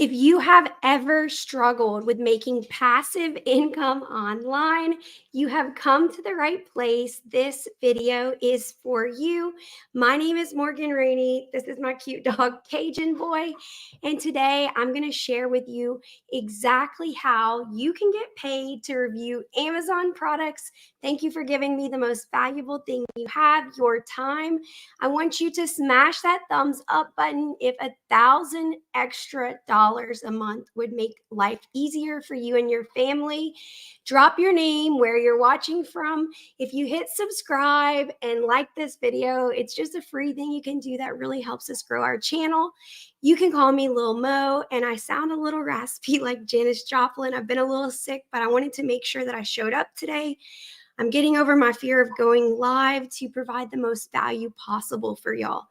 If you have ever struggled with making passive income online, you have come to the right place. This video is for you. My name is Morgan Rainey. This is my cute dog, Cajun Boy. And today I'm going to share with you exactly how you can get paid to review Amazon products. Thank you for giving me the most valuable thing you have, your time. I want you to smash that thumbs up button if $1,000 extra dollars a month would make life easier for you and your family. Drop your name, where you're watching from. If you hit subscribe and like this video, it's just a free thing you can do that really helps us grow our channel. You can call me Lil Mo, and I sound a little raspy like Janis Joplin. I've been a little sick, but I wanted to make sure that I showed up today. I'm getting over my fear of going live to provide the most value possible for y'all.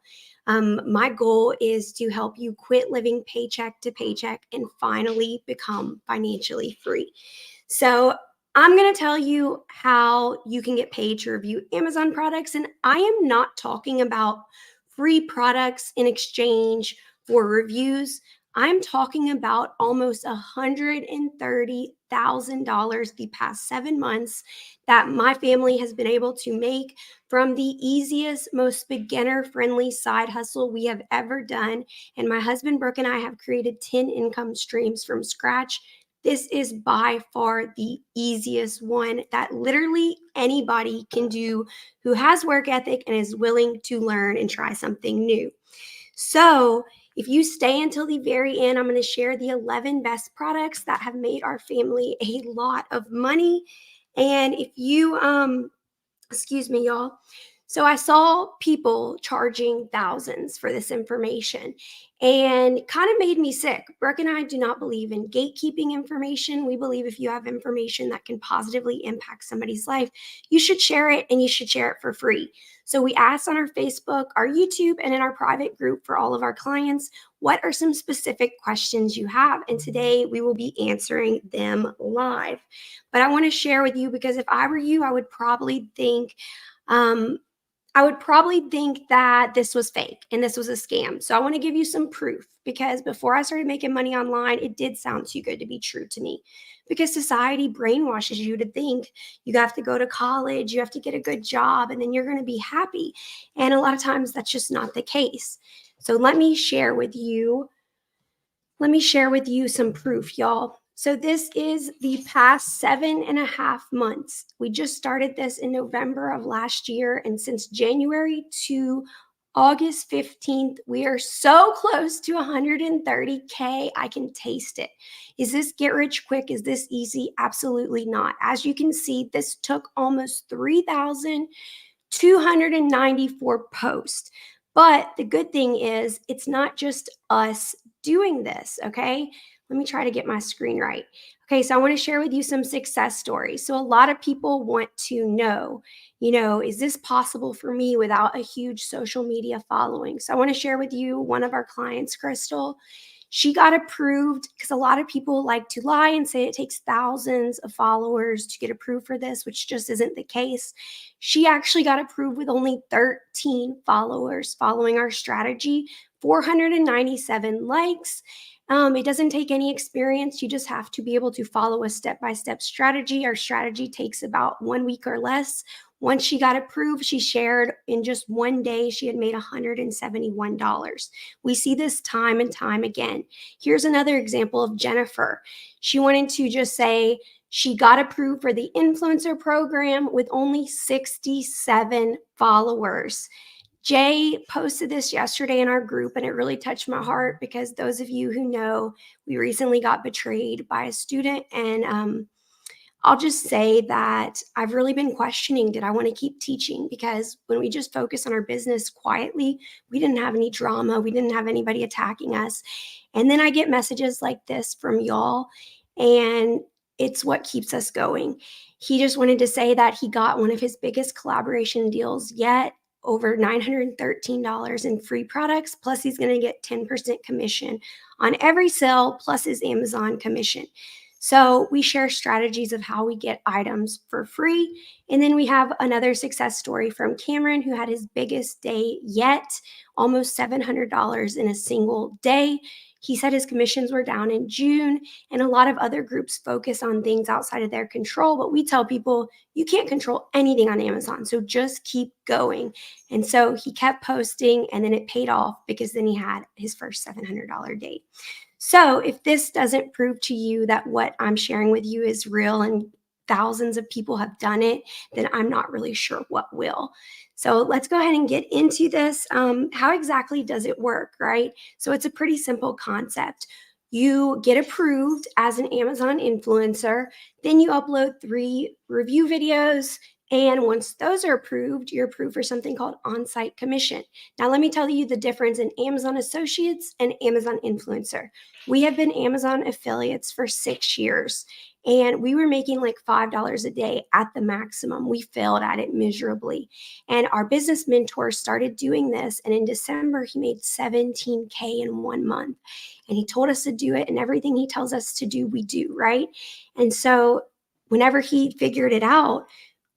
My goal is to help you quit living paycheck to paycheck and finally become financially free. So I'm going to tell you how you can get paid to review Amazon products. And I am not talking about free products in exchange for reviews. I'm talking about almost $130,000 the past 7 months that my family has been able to make from the easiest, most beginner-friendly side hustle we have ever done. And my husband, Brooke, and I have created 10 income streams from scratch. This is by far the easiest one that literally anybody can do who has work ethic and is willing to learn and try something new. So if you stay until the very end, I'm going to share the 11 best products that have made our family a lot of money. And if you, excuse me, y'all. So I saw people charging thousands for this information and kind of made me sick. Brooke and I do not believe in gatekeeping information. We believe if you have information that can positively impact somebody's life, you should share it, and you should share it for free. So we asked on our Facebook, our YouTube, and in our private group for all of our clients, what are some specific questions you have? And today we will be answering them live. But I want to share with you, because if I were you, I would probably think that this was fake and this was a scam. So I want to give you some proof, because before I started making money online, it did sound too good to be true to me, because society brainwashes you to think you have to go to college, you have to get a good job, and then you're going to be happy. And a lot of times that's just not the case. So let me share with you some proof, y'all. So this is the past 7.5 months. We just started this in November of last year. And since January to August 15th, we are so close to 130K. I can taste it. Is this get rich quick? Is this easy? Absolutely not. As you can see, this took almost 3,294 posts. But the good thing is it's not just us doing this, okay? Let me try to get my screen right. Okay, so I want to share with you some success stories. So a lot of people want to know, is this possible for me without a huge social media following? So I want to share with you one of our clients, Crystal. She got approved, because a lot of people like to lie and say it takes thousands of followers to get approved for this, which just isn't the case. She actually got approved with only 13 followers following our strategy, 497 likes. It doesn't take any experience. You just have to be able to follow a step-by-step strategy. Our strategy takes about 1 week or less. Once she got approved, she shared in just one day, she had made $171. We see this time and time again. Here's another example of Jennifer. She wanted to just say she got approved for the influencer program with only 67 followers. Jay posted this yesterday in our group, and it really touched my heart, because those of you who know, we recently got betrayed by a student. And I'll just say that I've really been questioning, did I want to keep teaching? Because when we just focus on our business quietly, we didn't have any drama. We didn't have anybody attacking us. And then I get messages like this from y'all, and it's what keeps us going. He just wanted to say that he got one of his biggest collaboration deals yet, over $913 in free products, plus he's going to get 10% commission on every sale, plus his Amazon commission. So we share strategies of how we get items for free. And then we have another success story from Cameron, who had his biggest day yet, almost $700 in a single day. He said his commissions were down in June, and a lot of other groups focus on things outside of their control. But we tell people you can't control anything on Amazon, so just keep going. And so he kept posting, and then it paid off because then he had his first $700 date. So if this doesn't prove to you that what I'm sharing with you is real and thousands of people have done it, then I'm not really sure what will. So let's go ahead and get into this. How exactly does it work, right? So it's a pretty simple concept. You get approved as an Amazon influencer, then you upload 3 review videos. And once those are approved, you're approved for something called on-site commission. Now, let me tell you the difference in Amazon Associates and Amazon Influencer. We have been Amazon affiliates for 6 years, and we were making like $5 a day at the maximum. We failed at it miserably. And our business mentor started doing this, and in December, he made $17K in 1 month. And he told us to do it, and everything he tells us to do, we do, right? And so whenever he figured it out,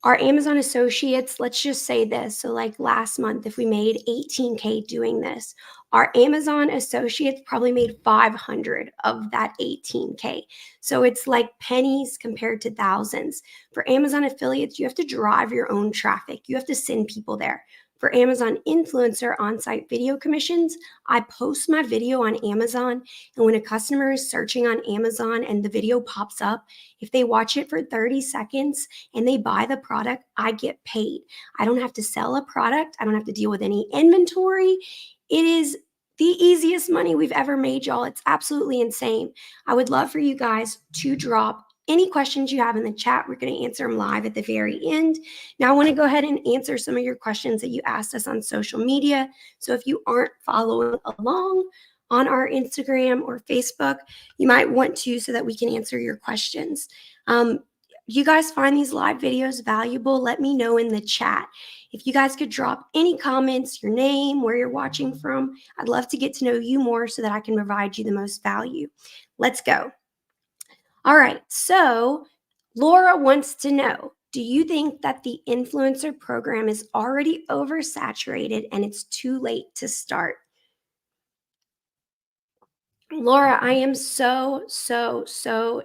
our Amazon associates, let's just say this. So, like last month, if we made 18K doing this, our Amazon associates probably made 500 of that 18K. So, it's like pennies compared to thousands. For Amazon affiliates, you have to drive your own traffic, you have to send people there. For Amazon influencer on site video commissions, I post my video on Amazon. And when a customer is searching on Amazon and the video pops up, if they watch it for 30 seconds, and they buy the product, I get paid. I don't have to sell a product. I don't have to deal with any inventory. It is the easiest money we've ever made, y'all. It's absolutely insane. I would love for you guys to drop any questions you have in the chat. We're going to answer them live at the very end. Now, I want to go ahead and answer some of your questions that you asked us on social media. So if you aren't following along on our Instagram or Facebook, you might want to so that we can answer your questions. You guys find these live videos valuable? Let me know in the chat. If you guys could drop any comments, your name, where you're watching from, I'd love to get to know you more so that I can provide you the most value. Let's go. All right, so Laura wants to know, do you think that the influencer program is already oversaturated and it's too late to start? Laura, I am so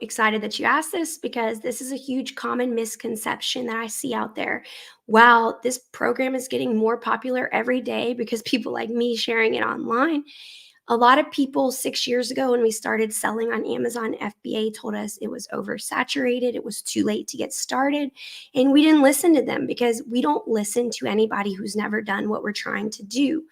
excited that you asked this because this is a huge common misconception that I see out there. While this program is getting more popular every day because people like me sharing it online, a lot of people 6 years ago when we started selling on Amazon FBA told us it was oversaturated, it was too late to get started, and we didn't listen to them because we don't listen to anybody who's never done what we're trying to do.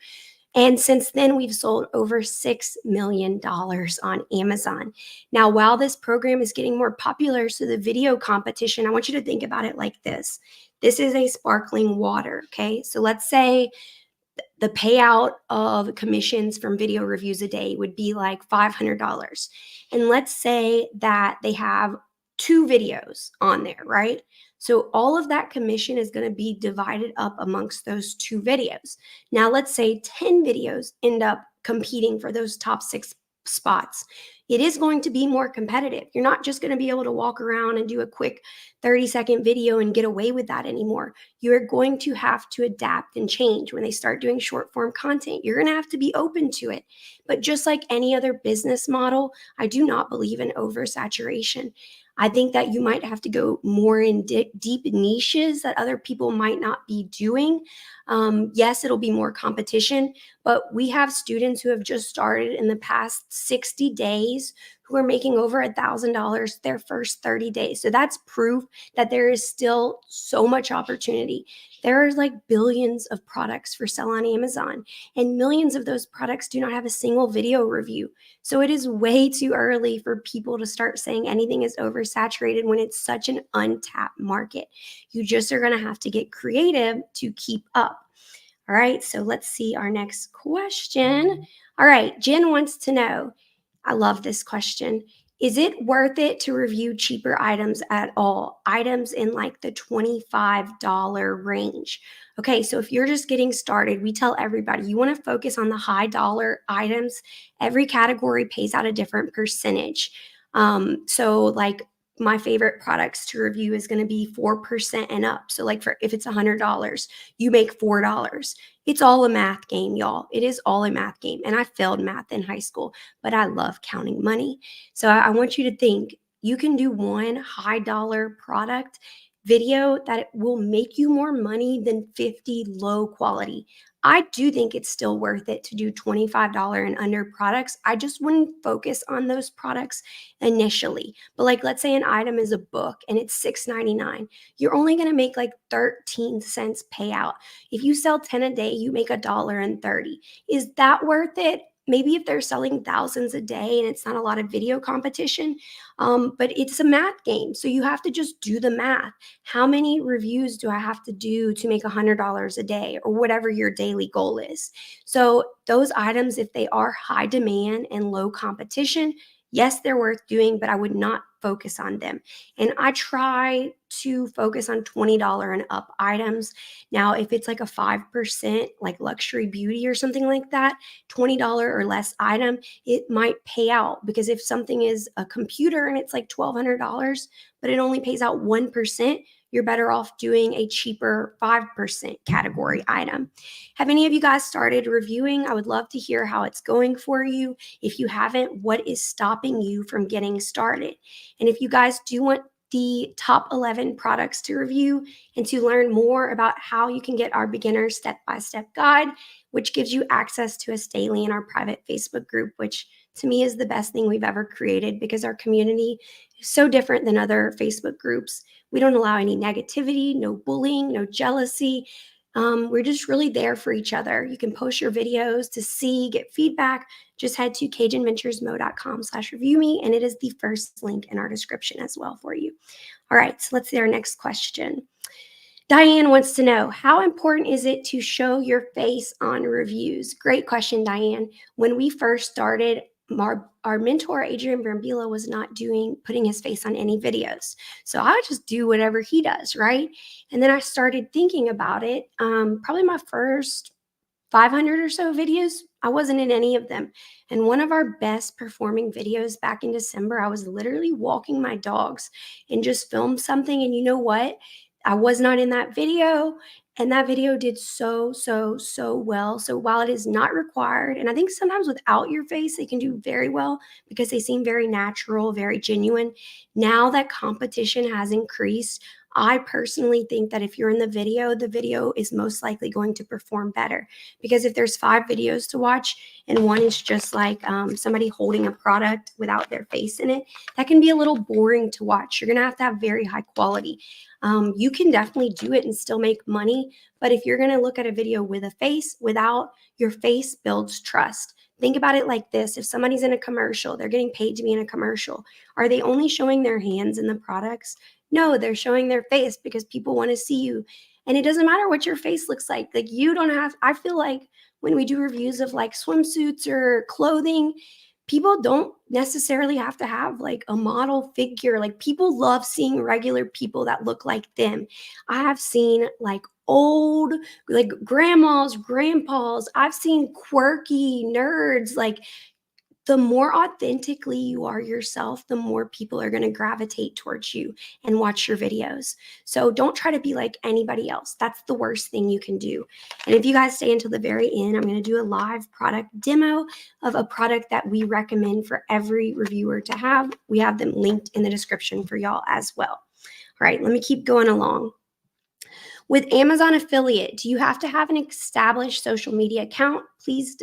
And since then, we've sold over $6 million on Amazon. Now, while this program is getting more popular, so the video competition, I want you to think about it like this. This is a sparkling water, okay? So let's say the payout of commissions from video reviews a day would be like $500. And let's say that they have 2 videos on there, right? So all of that commission is going to be divided up amongst those 2 videos. Now, let's say 10 videos end up competing for those top 6 spots. It is going to be more competitive. You're not just going to be able to walk around and do a quick 30-second video and get away with that anymore. You're going to have to adapt and change when they start doing short form content. You're going to have to be open to it. But just like any other business model, I do not believe in oversaturation. I think that you might have to go more in deep niches that other people might not be doing. Yes, it'll be more competition, but we have students who have just started in the past 60 days who are making over $1,000 their first 30 days. So that's proof that there is still so much opportunity. There are like billions of products for sale on Amazon, and millions of those products do not have a single video review. So it is way too early for people to start saying anything is oversaturated when it's such an untapped market. You just are going to have to get creative to keep up. All right, so let's see our next question. All right, Jen wants to know, I love this question. Is it worth it to review cheaper items at all? Items in like the $25 range. Okay, so if you're just getting started, we tell everybody you want to focus on the high dollar items. Every category pays out a different percentage. So like my favorite products to review is going to be 4% and up. So like if it's $100, you make $4. It's all a math game, y'all. It is all a math game. And I failed math in high school, but I love counting money. So I want you to think you can do one high dollar product video that will make you more money than 50 low quality. I do think it's still worth it to do $25 and under products. I just wouldn't focus on those products initially. But like let's say an item is a book and it's $6.99. You're only going to make like 13 cents payout. If you sell 10 a day, you make $1.30. Is that worth it? Maybe if they're selling thousands a day and it's not a lot of video competition, but it's a math game. So you have to just do the math. How many reviews do I have to do to make $100 a day or whatever your daily goal is? So those items, if they are high demand and low competition, yes, they're worth doing, but I would not focus on them. And I try to focus on $20 and up items. Now, if it's like a 5% like luxury beauty or something like that, $20 or less item, it might pay out, because if something is a computer and it's like $1,200, but it only pays out 1%, you're better off doing a cheaper 5% category item. Have any of you guys started reviewing? I would love to hear how it's going for you. If you haven't, what is stopping you from getting started? And if you guys do want the top 11 products to review and to learn more about how you can get our beginner step-by-step guide, which gives you access to us daily in our private Facebook group, which to me is the best thing we've ever created, because our community is so different than other Facebook groups. We don't allow any negativity, no bullying, no jealousy. We're just really there for each other. You can post your videos to see, get feedback. Just head to CajunVenturesMo.com/review me, and it is the first link in our description as well for you. All right, so let's see our next question. Diane wants to know, how important is it to show your face on reviews? Great question, Diane. When we first started, our mentor, Adrian Brambilla, was not putting his face on any videos. So I would just do whatever he does, right? And then I started thinking about it. Probably my first 500 or so videos, I wasn't in any of them. And one of our best performing videos back in December, I was literally walking my dogs and just filmed something. And you know what? I was not in that video. And that video did so well. So while it is not required, and I think sometimes without your face, they can do very well because they seem very natural, very genuine. Now that competition has increased, I personally think that if you're in the video is most likely going to perform better, because if there's 5 videos to watch and one is just like somebody holding a product without their face in it, that can be a little boring to watch. You're going to have very high quality. You can definitely do it and still make money, but if you're going to look at a video with a face, without, your face builds trust. Think about it like this. If somebody's in a commercial, they're getting paid to be in a commercial. Are they only showing their hands in the products? No, they're showing their face because people want to see you. And it doesn't matter what your face looks like. Like, you don't have, I feel like when we do reviews of like swimsuits or clothing, people don't necessarily have to have like a model figure. Like, people love seeing regular people that look like them. I have seen like old, like grandmas, grandpas. I've seen quirky nerds. Like, the more authentically you are yourself, the more people are going to gravitate towards you and watch your videos. So don't try to be like anybody else. That's the worst thing you can do. And if you guys stay until the very end, I'm going to do a live product demo of a product that we recommend for every reviewer to have. We have them linked in the description for y'all as well. All right, let me keep going along. With Amazon affiliate, do you have to have an established social media account? Please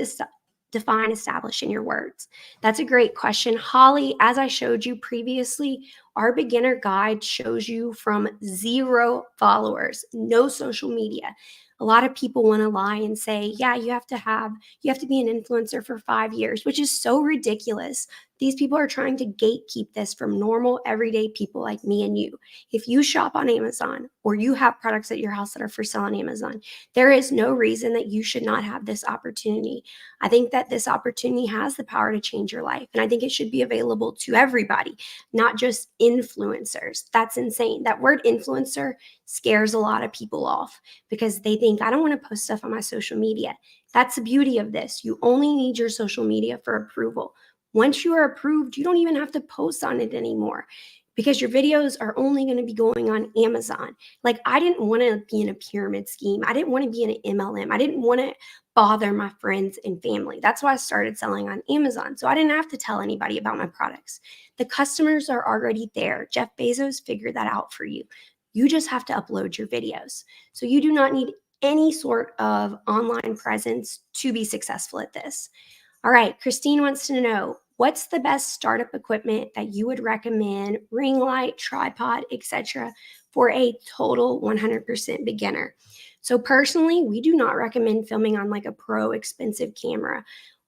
define establish in your words. That's a great question. Holly, as I showed you previously, our beginner guide shows you from 0 followers, no social media. A lot of people want to lie and say, yeah, you have to be an influencer for 5 years, which is so ridiculous. These people are trying to gatekeep this from normal, everyday people like me and you. If you shop on Amazon or you have products at your house that are for sale on Amazon, there is no reason that you should not have this opportunity. I think that this opportunity has the power to change your life. And I think it should be available to everybody, not just influencers. That's insane. That word influencer scares a lot of people off because they think, I don't want to post stuff on my social media. That's the beauty of this. You only need your social media for approval. Once you are approved, you don't even have to post on it anymore. because your videos are only going to be going on Amazon. Like, I didn't want to be in a pyramid scheme. I didn't want to be in an MLM. I didn't want to bother my friends and family. That's why I started selling on Amazon. So I didn't have to tell anybody about my products. The customers are already there. Jeff Bezos figured that out for you. You just have to upload your videos. So you do not need any sort of online presence to be successful at this. All right, Christine wants to know, what's the best startup equipment that you would recommend, ring light, tripod, etc., for a total 100% beginner? So personally, we do not recommend filming on like a pro expensive camera.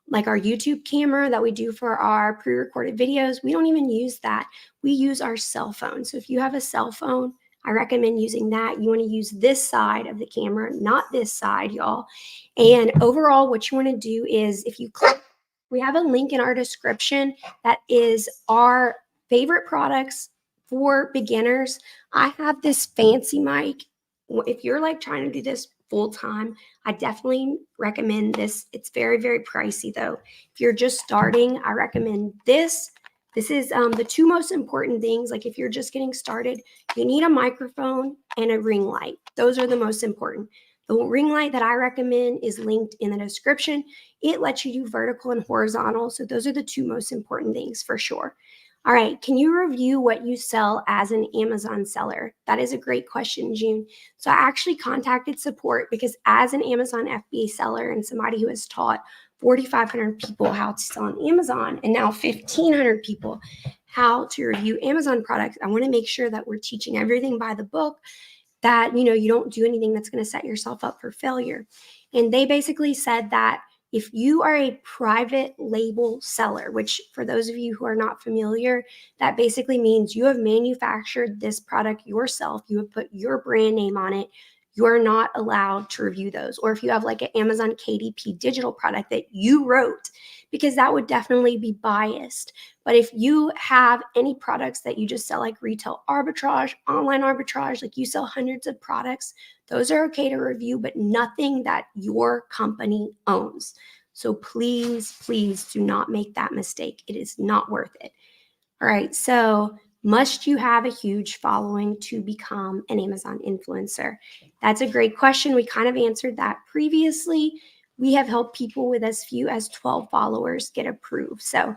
Like our YouTube camera that we do for our pre-recorded videos, we don't even use that. We use our cell phone. So if you have a cell phone, I recommend using that. You want to use this side of the camera, not this side, y'all. And overall, what you want to do is, if you click, we have a link in our description that is our favorite products for beginners. I have this fancy mic. If you're like trying to do this full time, I definitely recommend this. It's very, very pricey though. If you're just starting, I recommend this. This is the two most important things. Like, if you're just getting started, you need a microphone and a ring light. Those are the most important. The ring light that I recommend is linked in the description. It lets you do vertical and horizontal. So those are the two most important things for sure. All right, can you review what you sell as an Amazon seller? That is a great question, June. So I actually contacted support because as an Amazon FBA seller and somebody who has taught 4,500 people how to sell on Amazon and now 1,500 people how to review Amazon products, I want to make sure that we're teaching everything by the book, that you don't do anything that's going to set yourself up for failure. And they basically said that if you are a private label seller, which for those of you who are not familiar, that basically means you have manufactured this product yourself, you have put your brand name on it, you're not allowed to review those. Or if you have like an Amazon KDP digital product that you wrote, because that would definitely be biased. But if you have any products that you just sell, like retail arbitrage, online arbitrage, like you sell hundreds of products, those are okay to review, but nothing that your company owns. So please, please do not make that mistake. It is not worth it. All right, so must you have a huge following to become an Amazon influencer? That's a great question. We kind of answered that previously. We have helped people with as few as 12 followers get approved. So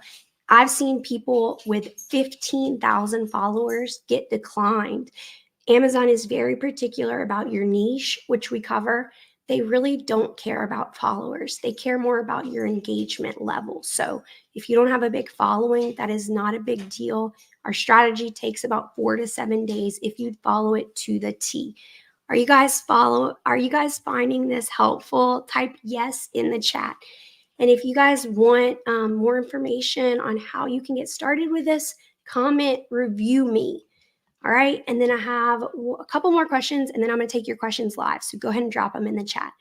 I've seen people with 15,000 followers get declined. Amazon is very particular about your niche, which we cover. They really don't care about followers. They care more about your engagement level. So if you don't have a big following, that is not a big deal. Our strategy takes about 4 to 7 days if you follow it to the T. Are you guys finding this helpful? Type yes in the chat. And if you guys want more information on how you can get started with this, comment review me. All right. And then I have a couple more questions, and then I'm going to take your questions live. So go ahead and drop them in the chat.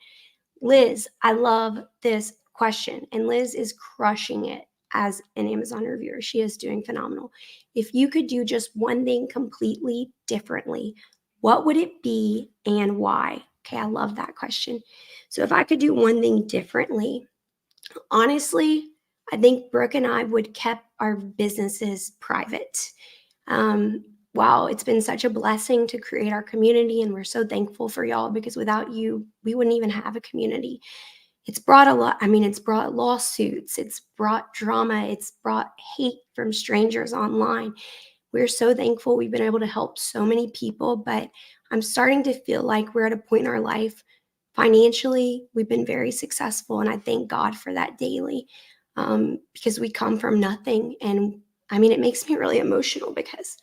Liz, I love this question. And Liz is crushing it as an Amazon reviewer. She is doing phenomenal. If you could do just one thing completely differently, what would it be and why? Okay, I love that question. So if I could do one thing differently, honestly, I think Brooke and I would kept our businesses private. Wow, it's been such a blessing to create our community, and we're so thankful for y'all, because without you, we wouldn't even have a community. It's brought a lot. I mean, it's brought lawsuits, it's brought drama, it's brought hate from strangers online. We're so thankful we've been able to help so many people, but I'm starting to feel like we're at a point in our life financially, we've been very successful, and I thank God for that daily, because we come from nothing. And I mean, it makes me really emotional because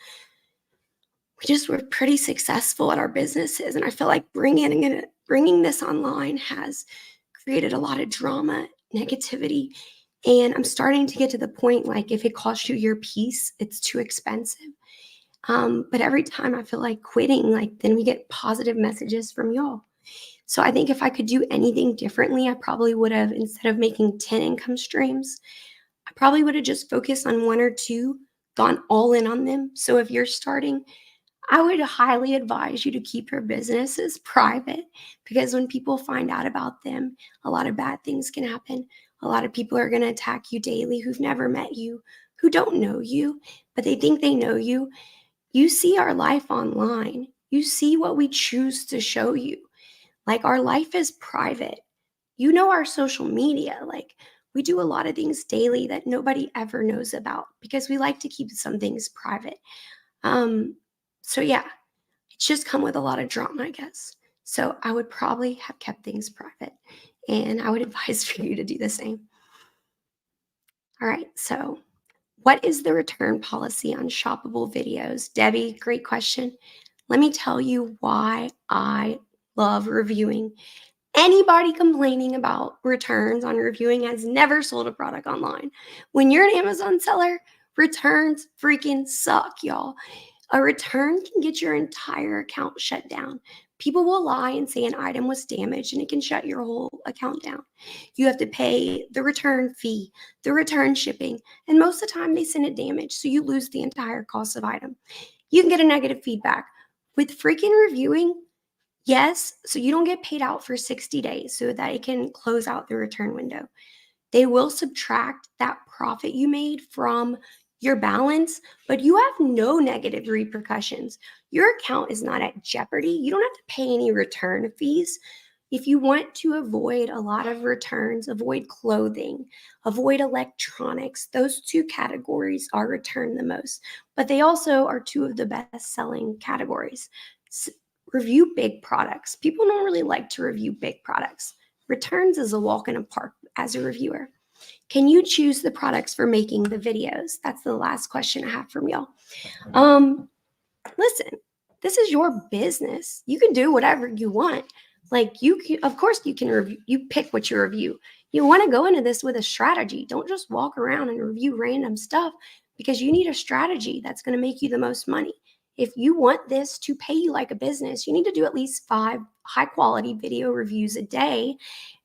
we just were pretty successful at our businesses, and I feel like bringing this online has created a lot of drama, negativity, and I'm starting to get to the point, like, if it costs you your peace, it's too expensive. But every time I feel like quitting, like, then we get positive messages from y'all. So I think if I could do anything differently, I probably would have, instead of making 10 income streams, I probably would have just focused on one or two, gone all in on them. So if you're starting, I would highly advise you to keep your businesses private, because when people find out about them, a lot of bad things can happen. A lot of people are going to attack you daily who've never met you, who don't know you, but they think they know you. You see our life online. You see what we choose to show you. Like, our life is private. You know our social media. Like, we do a lot of things daily that nobody ever knows about because we like to keep some things private. Um, so yeah, it's just come with a lot of drama, I guess. So I would probably have kept things private, and I would advise for you to do the same. All right, so what is the return policy on shoppable videos? Debbie, great question. Let me tell you why I love reviewing. Anybody complaining about returns on reviewing has never sold a product online. When you're an Amazon seller, returns freaking suck, y'all. A return can get your entire account shut down. People will lie and say an item was damaged and it can shut your whole account down. You have to pay the return fee, the return shipping, and most of the time they send it damaged, so you lose the entire cost of item. You can get a negative feedback. With freaking reviewing, yes, so you don't get paid out for 60 days so that it can close out the return window. They will subtract that profit you made from your balance, but you have no negative repercussions. Your account is not at jeopardy. You don't have to pay any return fees. If you want to avoid a lot of returns, avoid clothing, avoid electronics, those two categories are returned the most, but they also are two of the best selling categories. Review big products. People don't really like to review big products. Returns is a walk in a park as a reviewer. Can you choose the products for making the videos? That's the last question I have from y'all. Um, Listen, this is your business. You can do whatever you want. Like, you can, of course, you can review. You pick what you review. You want to go into this with a strategy. Don't just walk around and review random stuff, because you need a strategy that's going to make you the most money. If you want this to pay you like a business, you need to do at least 5 high quality video reviews a day,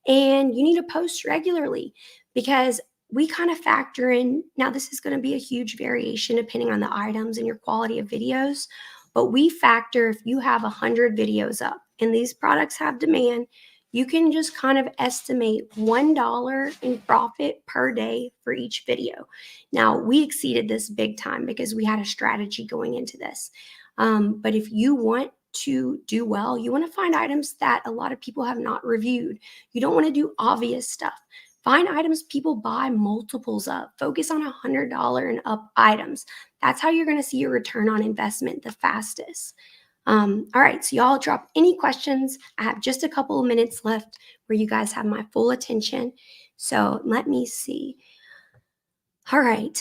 and you need to post regularly, because we kind of factor in. Now, this is going to be a huge variation depending on the items and your quality of videos, but we factor, if you have 100 videos up and these products have demand, you can just kind of estimate $1 in profit per day for each video. Now, we exceeded this big time because we had a strategy going into this. But if you want to do well, you want to find items that a lot of people have not reviewed. You don't want to do obvious stuff. Find items people buy multiples of. Focus on $100 and up items. That's how you're going to see your return on investment the fastest. All right, so y'all drop any questions. I have just a couple of minutes left where you guys have my full attention. So let me see. All right.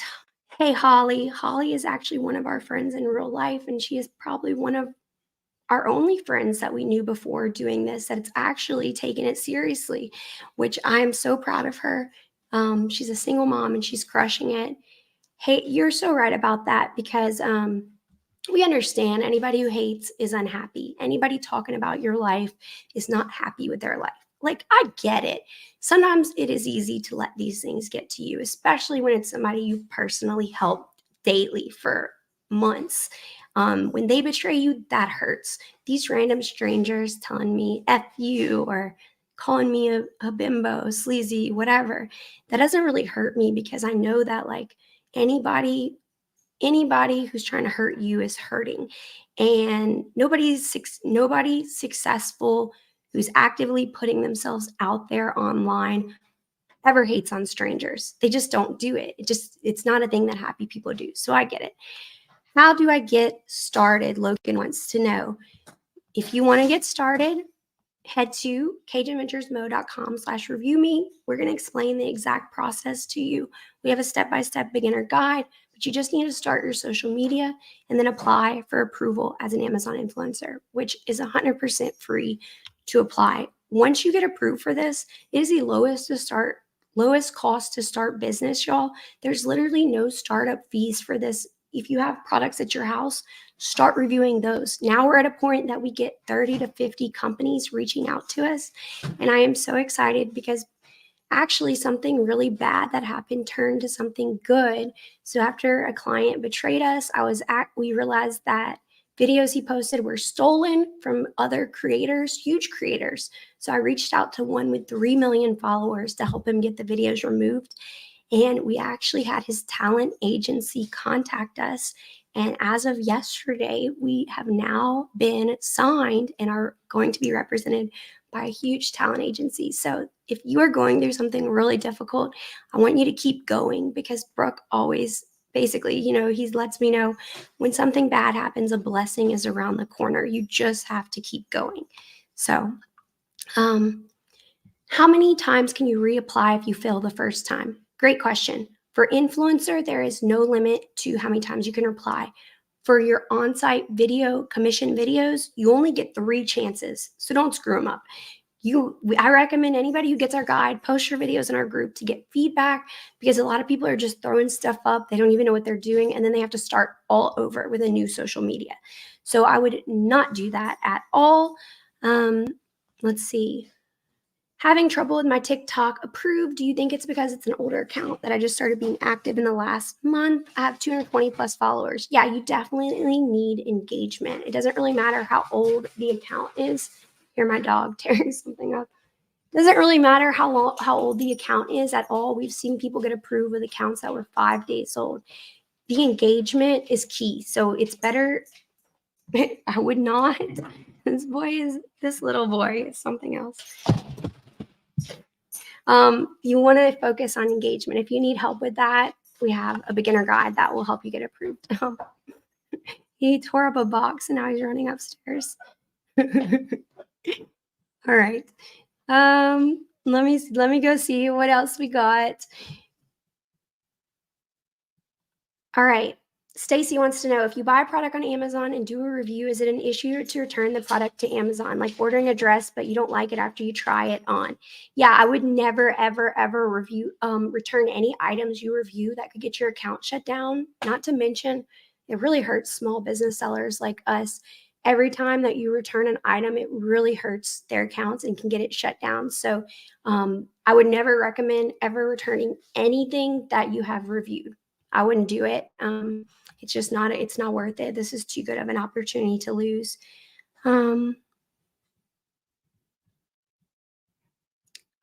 Hey, Holly. Holly is actually one of our friends in real life, and she is probably one of our only friends that we knew before doing this that's actually taken it seriously, which I'm so proud of her. She's a single mom and she's crushing it. Hey, you're so right about that, because we understand anybody who hates is unhappy. Anybody talking about your life is not happy with their life. Like, I get it. Sometimes it is easy to let these things get to you, especially when it's somebody you personally helped daily for months. When they betray you, that hurts. These random strangers telling me F you, or calling me a bimbo, sleazy, whatever, that doesn't really hurt me, because I know that, like, anybody who's trying to hurt you is hurting, and nobody's successful who's actively putting themselves out there online ever hates on strangers. They just don't do it. It's not a thing that happy people do. So I get it. How do I get started? Logan wants to know. If you want to get started, head to cageadventuresmo.com/review me. We're going to explain the exact process to you. We have a step-by-step beginner guide, but you just need to start your social media and then apply for approval as an Amazon influencer, which is 100% free to apply. Once you get approved for this, it is the lowest cost to start business, y'all. There's literally no startup fees for this. If you have products at your house, start reviewing those. Now we're at a point that we get 30 to 50 companies reaching out to us. And I am so excited, because actually something really bad that happened turned to something good. So after a client betrayed us, we realized that videos he posted were stolen from other creators, huge creators. So I reached out to one with 3 million followers to help him get the videos removed. And we actually had his talent agency contact us. And as of yesterday, we have now been signed and are going to be represented by a huge talent agency. So if you are going through something really difficult, I want you to keep going, because Brooke always basically, he lets me know when something bad happens, a blessing is around the corner. You just have to keep going. So, how many times can you reapply if you fail the first time? Great question. For influencer, there is no limit to how many times you can apply. For your on-site video commission videos, you only get 3 chances. So don't screw them up. I recommend anybody who gets our guide, post your videos in our group to get feedback, because a lot of people are just throwing stuff up. They don't even know what they're doing, and then they have to start all over with a new social media. So I would not do that at all. Let's see. Having trouble with my TikTok approved. Do you think it's because it's an older account that I just started being active in the last month? I have 220 plus followers. Yeah, you definitely need engagement. It doesn't really matter how old the account is. Hear my dog tearing something up. Doesn't really matter how old the account is at all. We've seen people get approved with accounts that were 5 days old. The engagement is key. So it's better. I would not. This little boy is something else. You want to focus on engagement. If you need help with that, we have a beginner guide that will help you get approved. He tore up a box and now he's running upstairs. All right. Let me go see what else we got. All right. Stacy wants to know, if you buy a product on Amazon and do a review, is it an issue to return the product to Amazon? Like ordering a dress, but you don't like it after you try it on. Yeah, I would never, ever, ever return any items you review. That could get your account shut down. Not to mention, it really hurts small business sellers like us. Every time that you return an item, it really hurts their accounts and can get it shut down. So I would never recommend ever returning anything that you have reviewed. I wouldn't do it. It's not worth it. This is too good of an opportunity to lose. All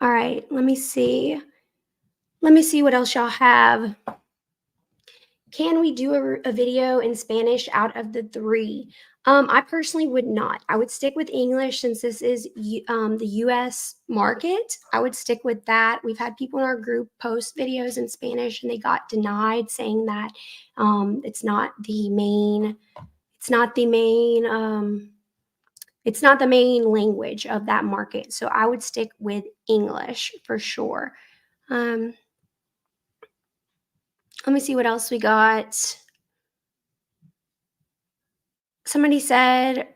right, let me see. Let me see what else y'all have. Can we do a video in Spanish out of the 3? I personally would not. I would stick with English, since this is the US market. I would stick with that. We've had people in our group post videos in Spanish and they got denied, saying that it's not the main language of that market. So I would stick with English for sure. Let me see what else we got. Somebody said,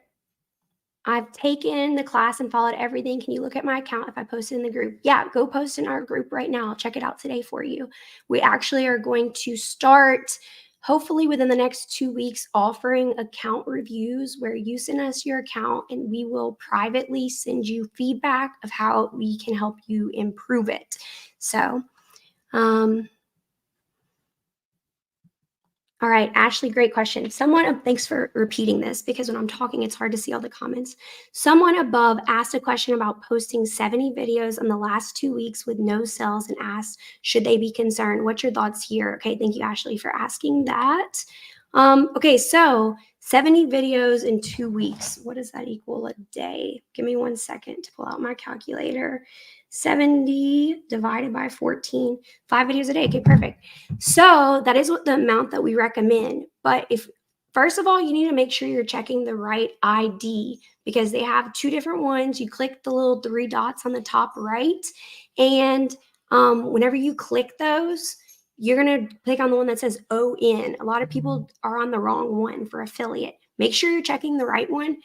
I've taken the class and followed everything. Can you look at my account if I post it in the group? Yeah, go post in our group right now. I'll check it out today for you. We actually are going to start, hopefully within the next 2 weeks, offering account reviews where you send us your account and we will privately send you feedback of how we can help you improve it. So, all right, Ashley, great question. Thanks for repeating this, because when I'm talking, it's hard to see all the comments. Someone above asked a question about posting 70 videos in the last 2 weeks with no sales and asked, should they be concerned? What's your thoughts here? Okay, thank you, Ashley, for asking that. Okay, so 70 videos in 2 weeks. What does that equal a day? Give me 1 second to pull out my calculator. 70 divided by 14, 5 videos a day. Okay, perfect. So that is what the amount that we recommend. But first of all, you need to make sure you're checking the right ID, because they have 2 different ones. You click the little 3 dots on the top right, and whenever you click those, you're going to click on the one that says ON. A lot of people are on the wrong one for affiliate. Make sure you're checking the right one.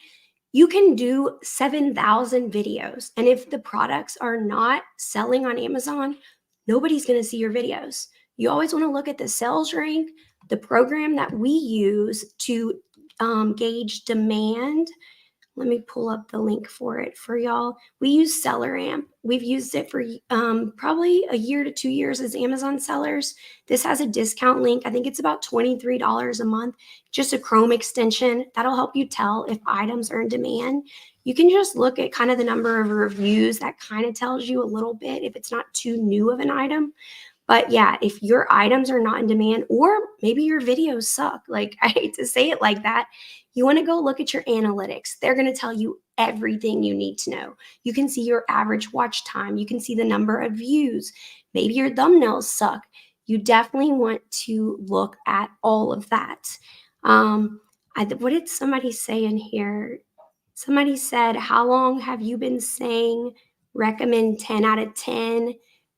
You can do 7,000 videos. And if the products are not selling on Amazon, nobody's going to see your videos. You always want to look at the sales rank, the program that we use to gauge demand. Let me pull up the link for it for y'all. We use SellerAmp. We've used it for probably a year to 2 years as Amazon sellers. This has a discount link. I think it's about $23 a month, just a Chrome extension. That'll help you tell if items are in demand. You can just look at kind of the number of reviews. That kind of tells you a little bit if it's not too new of an item. But yeah, if your items are not in demand, or maybe your videos suck, like I hate to say it like that, you want to go look at your analytics. They're going to tell you everything you need to know. You can see your average watch time, you can see the number of views. Maybe your thumbnails suck. You definitely want to look at all of that. What did somebody say in here? Somebody said, how long have you been saying recommend 10 out of 10?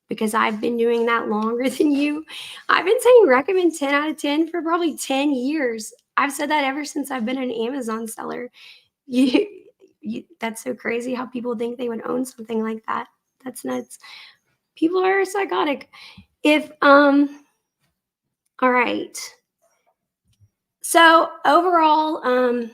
Because I've been doing that longer than you. I've been saying recommend 10 out of 10 for probably 10 years. I've said that ever since I've been an Amazon seller. You, that's so crazy how people think they would own something like that. That's nuts. People are psychotic. If, all right. So overall,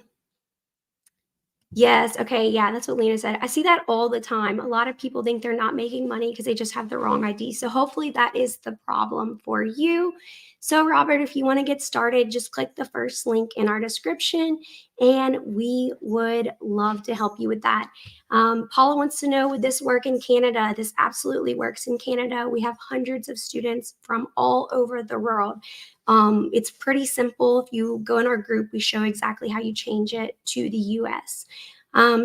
yes. Okay. Yeah, that's what Lena said. I see that all the time. A lot of people think they're not making money because they just have the wrong ID. So hopefully that is the problem for you. So Robert, if you want to get started, just click the first link in our description and we would love to help you with that. Paula wants to know, would this work in Canada? This absolutely works in Canada. We have hundreds of students from all over the world. It's pretty simple. If you go in our group, we show exactly how you change it to the US.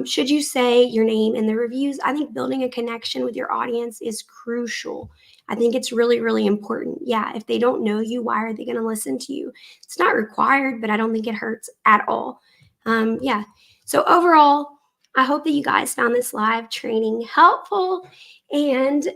Should you say your name in the reviews? I think building a connection with your audience is crucial. I think it's really, really important. Yeah, if they don't know you, why are they going to listen to you? It's not required, but I don't think it hurts at all. Yeah. So overall, I hope that you guys found this live training helpful, and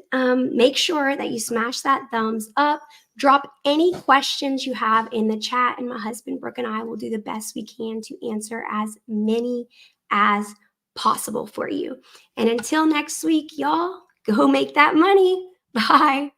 make sure that you smash that thumbs up. Drop any questions you have in the chat, and my husband Brooke and I will do the best we can to answer as many as possible for you. And until next week, y'all, go make that money. Bye.